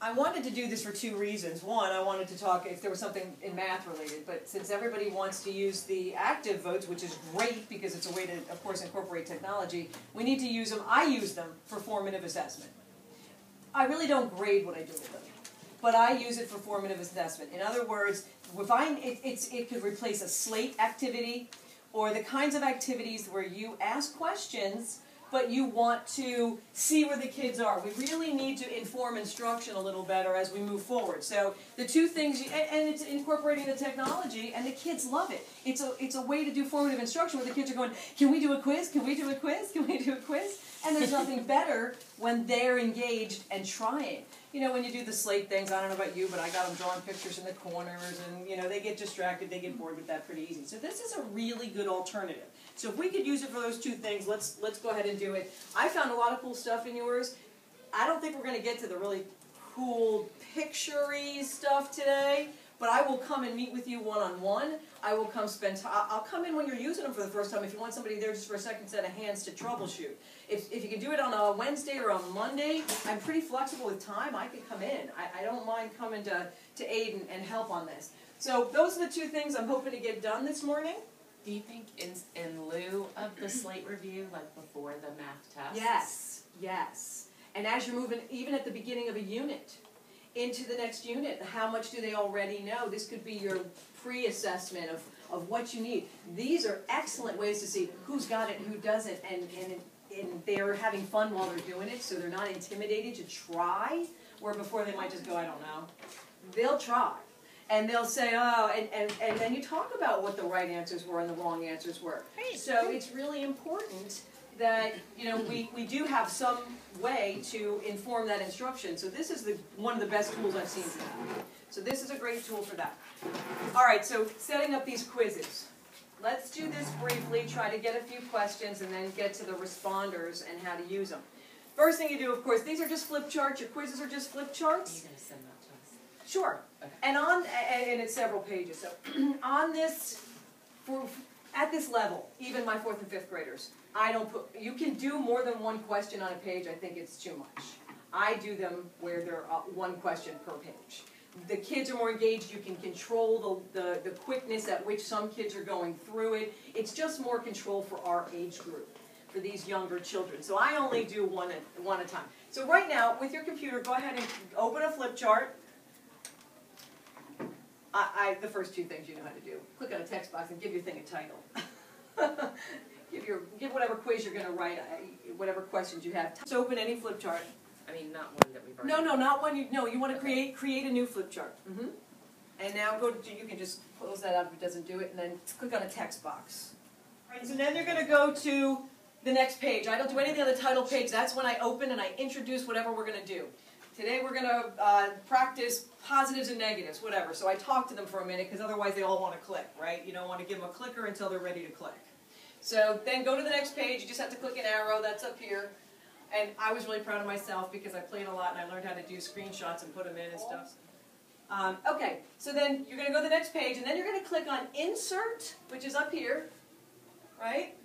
I wanted to do this for two reasons. One, I wanted to talk if there was something in math related, but since everybody wants to use the active votes, which is great because it's a way to, of course, incorporate technology, we need to use them. I use them for formative assessment. I really don't grade what I do with them, but I use it for formative assessment. In other words, it could replace a slate activity or the kinds of activities where you ask questions but you want to see where the kids are. We really need to inform instruction a little better as we move forward. So the two things, and it's incorporating the technology, and the kids love it. It's a way to do formative instruction where the kids are going, can we do a quiz? Can we do a quiz? Can we do a quiz? And there's nothing better when they're engaged and trying. You know, when you do the slate things, I don't know about you, but I got them drawing pictures in the corners, and, you know, they get distracted, they get bored with that pretty easy. So this is a really good alternative. So if we could use it for those two things, let's go ahead and do it. I found a lot of cool stuff in yours. I don't think we're going to get to the really cool picture-y stuff today, but I will come and meet with you one-on-one. I will come spend time. I'll come in when you're using them for the first time if you want somebody there just for a second set of hands to troubleshoot. If you can do it on a Wednesday or on Monday, I'm pretty flexible with time. I can come in. I don't mind coming to aid and help on this. So those are the two things I'm hoping to get done this morning. Do you think in lieu of the slate review, like before the math test? Yes, yes. And as you're moving, even at the beginning of a unit, into the next unit, how much do they already know? This could be your pre-assessment of what you need. These are excellent ways to see who's got it and who doesn't, and they're having fun while they're doing it, so they're not intimidated to try, where before they might just go, I don't know. They'll try. And they'll say, oh, and then you talk about what the right answers were and the wrong answers were. So it's really important that, you know, we do have some way to inform that instruction. So this is one of the best tools I've seen for that. So this is a great tool for that. All right, so setting up these quizzes. Let's do this briefly, try to get a few questions, and then get to the responders and how to use them. First thing you do, of course, these are just flip charts. Your quizzes are just flip charts. Are you going to send that to us? Sure. Okay. And it's several pages. So on this, at this level, even my 4th and 5th graders, I don't put, you can do more than one question on a page. I think it's too much. I do them where they're one question per page. The kids are more engaged. You can control the quickness at which some kids are going through it. It's just more control for our age group, for these younger children. So I only do one at a time. So right now, with your computer, go ahead and open a flip chart. The first two things you know how to do. Click on a text box and give your thing a title. give whatever quiz you're going to write, whatever questions you have. Just open any flip chart. I mean, not one that we've already... No, not one. You want to create a new flip chart. Mm-hmm. And now you can just close that out if it doesn't do it, and then click on a text box. All right, so then you're going to go to the next page. I don't do anything on the title page. That's when I open and I introduce whatever we're going to do. Today we're going to practice positives and negatives, whatever. So I talk to them for a minute because otherwise they all want to click, right? You don't want to give them a clicker until they're ready to click. So then go to the next page. You just have to click an arrow. That's up here. And I was really proud of myself because I played a lot and I learned how to do screenshots and put them in and stuff. Okay, so then you're going to go to the next page and then you're going to click on Insert, which is up here, right?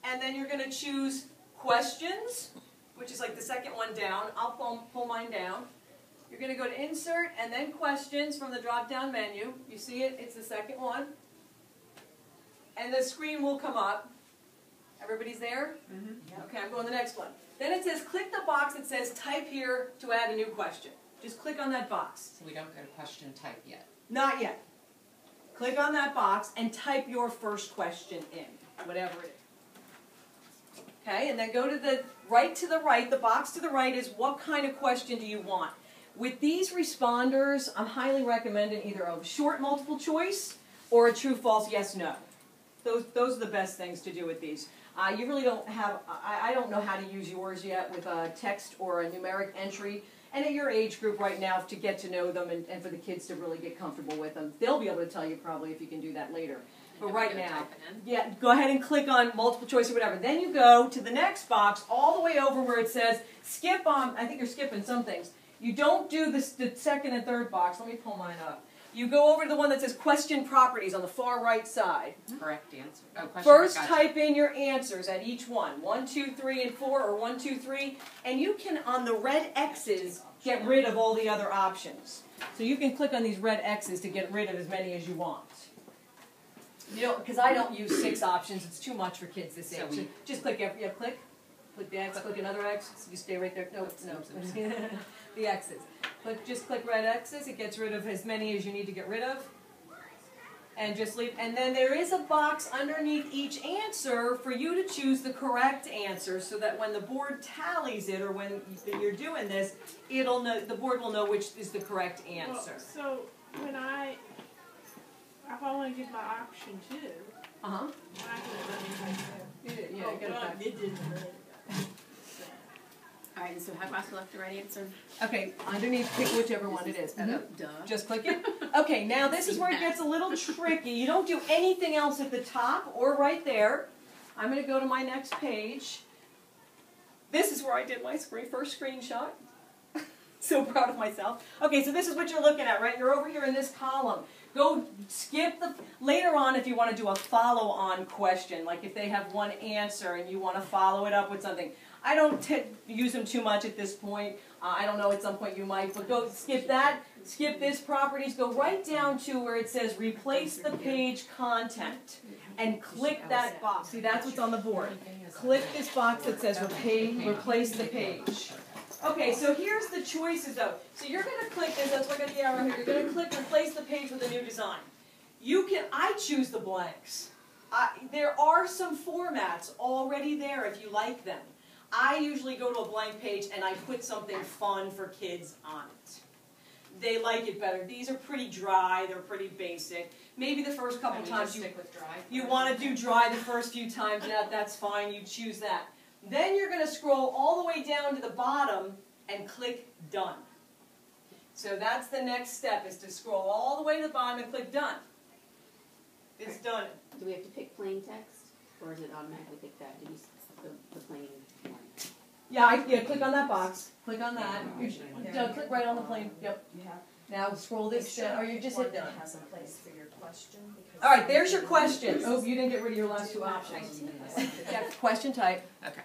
And then you're going to choose Questions, which is like the second one down. I'll pull mine down. You're going to go to Insert and then Questions from the drop-down menu. You see it? It's the second one. And the screen will come up. Everybody's there? Mm-hmm. Yeah. Okay, I'm going to the next one. Then it says, click the box that says type here to add a new question. Just click on that box. So we don't go to question type yet? Not yet. Click on that box and type your first question in, whatever it is. Okay, and then go to the right, the box to the right is what kind of question do you want? With these responders, I'm highly recommending either a short multiple choice or a true, false, yes, no. Those are the best things to do with these. You really don't have, I don't know how to use yours yet with a text or a numeric entry. And at your age group right now, to get to know them and for the kids to really get comfortable with them, they'll be able to tell you probably if you can do that later. But right now, yeah, go ahead and click on multiple choice or whatever. Then you go to the next box all the way over where it says skip on, I think you're skipping some things. You don't do the second and third box. Let me pull mine up. You go over to the one that says question properties on the far right side. Correct answer. Oh, question. First, Gotcha. type in your answers at each one. 1, 2, 3, and 4, or 1, 2, 3. And you can, on the red X's, get rid of all the other options. So you can click on these red X's to get rid of as many as you want. You know, because I don't use 6 options. It's too much for kids this age. So just click every, click the X, click another X. You stay right there. No. The X's. Just click red X's. It gets rid of as many as you need to get rid of. And just leave. And then there is a box underneath each answer for you to choose the correct answer, so that when the board tallies it, or when you're doing this, it'll know, the board will know which is the correct answer. Well, so when if I want to give my option 2, Uh-huh. I can Yeah, get it back. it didn't. All right, so how do I select the right answer? Okay, underneath, pick whichever one it is. Duh. Just click it. Okay, now this is where it gets a little tricky. You don't do anything else at the top or right there. I'm going to go to my next page. This is where I did my first screenshot. So proud of myself. Okay, so this is what you're looking at, right? You're over here in this column. Go skip later on if you want to do a follow-on question, like if they have one answer and you want to follow it up with something. I don't use them too much at this point. I don't know, at some point you might, but go skip that, skip this properties, go right down to where it says replace the page content, and click that box. See, that's what's on the board. Click this box that says replace the page. Okay, so here's the choices though. So you're going to click this, that's why I got the arrow here, you're going to click replace the page with a new design. I choose the blanks. There are some formats already there if you like them. I usually go to a blank page and I put something fun for kids on it. They like it better. These are pretty dry, they're pretty basic. Maybe the first couple times you want to do dry the first few times, that's fine, you choose that. Then you're going to scroll all the way down to the bottom and click done. So that's the next step, is to scroll all the way to the bottom and click done. It's done. Do we have to pick plain text, or is it automatically pick that? Do you the plain one? Yeah, click on that box. Click on that. Click right on the plain. Yep. Now scroll this down, or you just hit done. Has a place for your question. All right, there's your question. Oh, you didn't get rid of your last 2 options. Yeah, question type. Okay.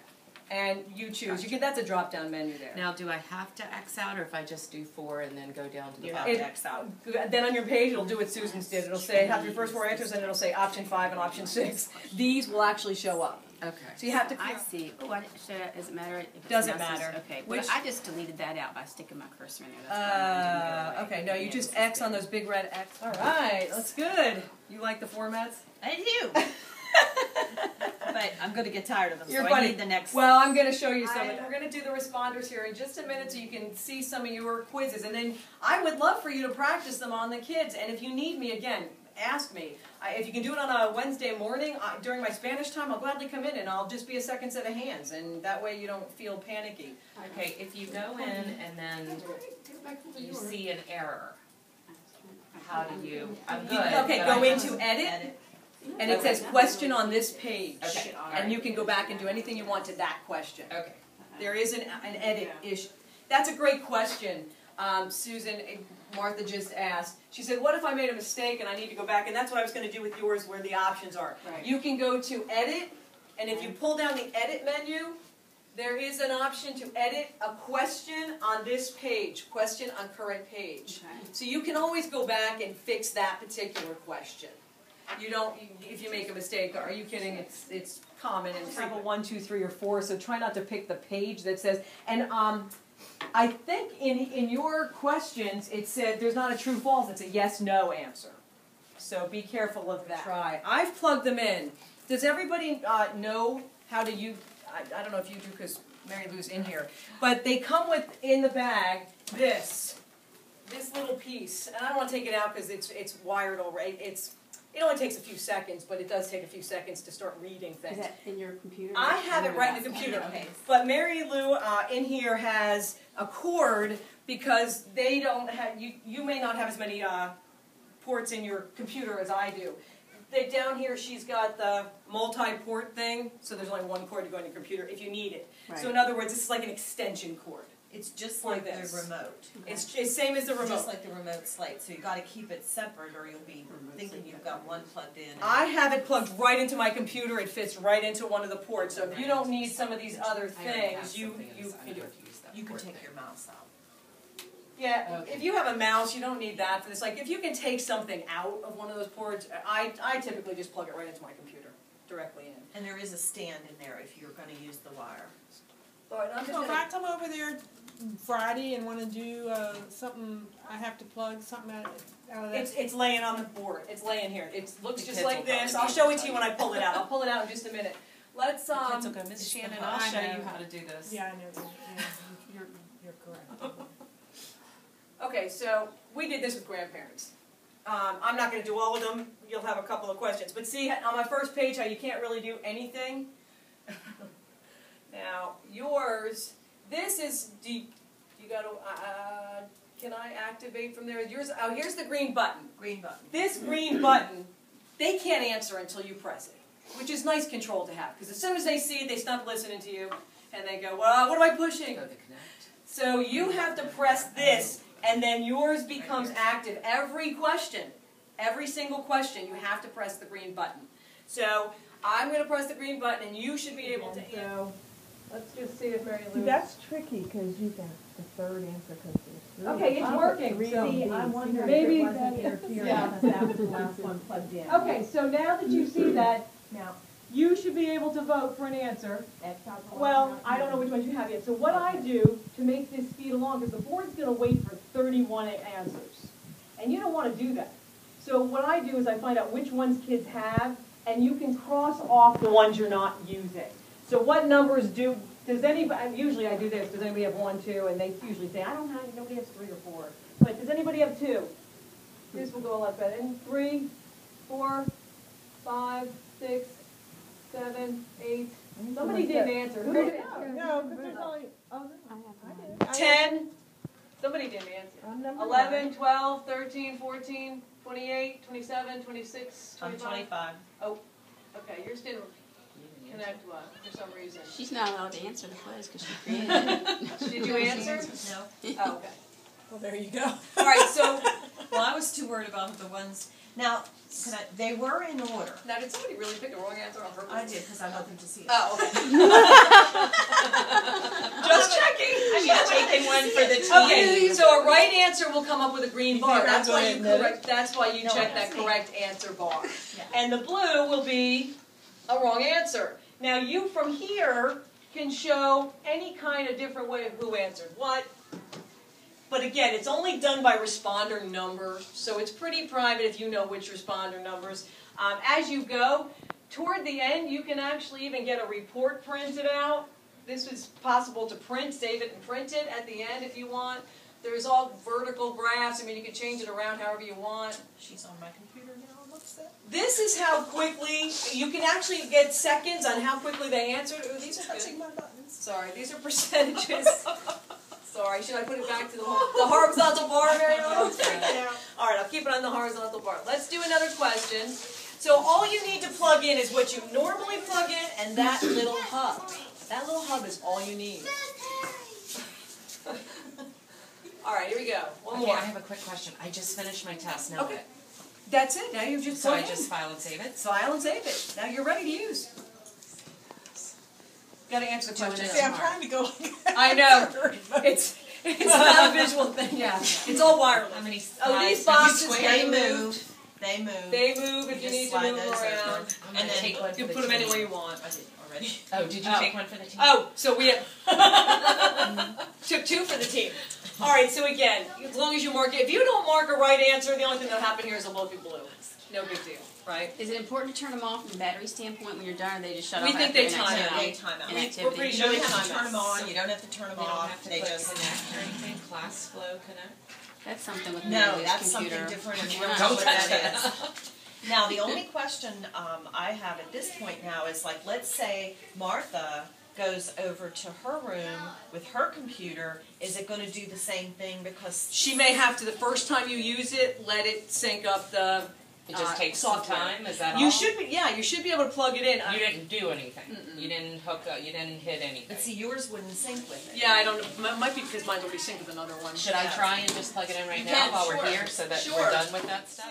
And you choose. That's a drop-down menu there. Now, do I have to X out, or if I just do 4 and then go down to the You bottom? have to X out. Then on your page, it'll do what Susan's did. It'll say, have your first 4 answers, and it'll say option 5 and option 6. These will actually show up. Okay. So you have to I click. see. Oh, does it matter? If it's Doesn't not matter. Okay. Which- Well, I just deleted that out by sticking my cursor in there. That's why mine didn't go away. Okay, no, you Yeah, just this is X on good. those big red X. All right, that's good. You like the formats? I do. But I'm going to get tired of them, You're so funny. I need the next. Well, I'm going to show you some. We're going to do the responders here in just a minute so you can see some of your quizzes. And then I would love for you to practice them on the kids. And if you need me, again, ask me. If you can do it on a Wednesday morning during my Spanish time, I'll gladly come in and I'll just be a second set of hands. And that way you don't feel panicky. Okay, if you go in and then you see an error, how do you? I'm good. Okay, but go I- into edit. And it says question on this page. Okay. And you can go back and do anything you want to that question. Okay. There is an edit issue. That's a great question. Susan, Martha just asked. She said, what if I made a mistake and I need to go back? And that's what I was going to do with yours, where the options are. Right. You can go to edit, and if you pull down the edit menu, there is an option to edit a question on this page, question on current page. Okay. So you can always go back and fix that particular question. You don't, if you make a mistake, are you kidding? It's common in example 1, 2, 3, or 4. So try not to pick the page that says. And I think in your questions it said there's not a true false. It's a yes no answer. So be careful of that. Try. I've plugged them in. Does everybody know how to use? I don't know if you do because Mary Lou's in here. But they come with in the bag this little piece, and I don't want to take it out because it's wired already. It only takes a few seconds, but it does take a few seconds to start reading things. Is that in your computer? I have it right in the computer. Okay. But Mary Lou in here has a cord because they don't have, you may not have as many ports in your computer as I do. Down here she's got the multi-port thing, so there's only one cord to go in your computer if you need it. Right. So in other words, this is like an extension cord. It's just For like this. the remote. It's same as the remote. Just like the remote slate, so you gotta keep it separate or you'll be thinking you've got one plugged in. I have it plugged right into my computer. It fits right into one of the ports. So if you don't need some of these other things, you can do it. You can take your mouse out. Yeah, if you have a mouse, you don't need that for this. Like, if you can take something out of one of those ports, I typically just plug it right into my computer, directly in. And there is a stand in there if you're gonna use the wire. All right, I'm just So if gonna, I come over there Friday and want to do something, I have to plug something out of that. it's laying on the board. It's laying here. It looks The just kids like will this. probably I'll show it to you when I pull it out. I'll pull it out in just a minute. Let's Kids will go, Miss Shannon, I'll I show know. you how to do this. Yeah, I know. Yeah, you're correct. Okay, so we did this with grandparents. I'm not going to do all of them. You'll have a couple of questions. But see on my first page how you can't really do anything? Now, yours, this is, you got to, can I activate from there? Yours, oh, here's the green button. Green button. This green button, they can't answer until you press it, which is nice control to have. Because as soon as they see it, they stop listening to you, and they go, well, what am I pushing? Go to connect. So you have to press this, and then yours becomes active. Every question, every single question, you have to press the green button. So I'm going to press the green button, and you should be able to answer. Let's just see if Mary Lou... That's tricky because you got the third answer because there's Okay, it's working. So See, I wonder maybe if it wasn't interfering yeah. because that was the last one plugged in. Okay, so now that you see that, Now, you should be able to vote for an answer. that's not the one. Well, I don't know which ones you have yet. So what I do to make this speed along, because the board's going to wait for 31 answers. And you don't want to do that. So what I do is I find out which ones kids have, and you can cross off the ones you're not using. So what numbers does anybody, usually I do this, does anybody have 1, 2, and they usually say, I don't have, nobody has 3 or 4. But does anybody have 2? This will go a lot better. And 3, 4, 5, 6, 7, 8. Somebody didn't answer. Who did answer? No, because there's only, oh, no, I did. 10. Somebody didn't answer. I'm number 11, 12, 13, 14, 28, 27, 26, I'm 25. 25. Oh, okay, yours didn't connect for some reason. She's not allowed to answer the quiz because she created it. Did you answer? No. Oh, okay. Well, there you go. All right, so Well, I was too worried about the ones. Now, they were in order. now did somebody really pick the wrong answer on purpose? I did because I want them to see it. Oh, okay. Just checking. I mean, taking one for the team. Okay, so a right answer will come up with a green bar. That's why you admit it? correct. That's why you No, check I that see. correct answer bar. Yeah. And the blue will be a wrong answer. Now you from here can show any kind of different way of who answered what. But again, it's only done by responder number, so it's pretty private if you know which responder numbers. As you go, toward the end, you can actually even get a report printed out. This is possible to print, save it and print it at the end if you want. There's all vertical graphs. I mean, you can change it around however you want. She's on my computer now. What's that? This is how quickly, you can actually get seconds on how quickly they answered. Ooh, these are Touching good. my buttons. Sorry, these are percentages. Sorry, should I put it back to the horizontal bar, Mary Ellen? All right, I'll keep it on the horizontal bar. Let's do another question. So all you need to plug in is what you normally plug in and that little hub. That little hub is all you need. All right, here we go. One Okay, more. I have a quick question. I just finished my test. Now Okay. what? That's it. Now you just So plug I in. just file and save it? File and save it. Now you're ready to use. Got to answer the question. See, I'm trying to go like I know. It's not a visual thing. Yeah, it's all wireless. How many Oh, these slides? boxes They they move. move. They move. They move if you just need to slide move those over. around. I'm gonna And then take one for You the put them team. anywhere you want. I did already. Oh, did you Oh. take one for the team? Oh, so we have took 2 for the team. All right. So again, as long as you mark it, if you don't mark a right answer, the only thing that'll happen here is it'll both be blue. No big deal, right? Is it important to turn them off from the battery standpoint when you're done, or they just shut We off think after they an time activity? out. They time out. An We're activity. pretty You sure don't they have to time turn them out. on. You don't have to turn them You don't off. have to They put just. connect or anything? Class flow connect? That's something with No, Mary's that's computer. something different. And we We're don't not know Don't what touch that that. is. Now, the only question I have at this point now is like, let's say Martha goes over to her room with her computer. Is it going to do the same thing? Because She may have to, the first time you use it, let it sync up the It just takes some software. time, is that all? You should be, you should be able to plug it in. You didn't do anything. You didn't hook up, you didn't hit anything. But see, yours wouldn't sync with it. Yeah, I don't know. Might be because mine will be synced with another one. Should I try and just plug it in right You now can, while sure. we're here so that Sure. we're done with that stuff?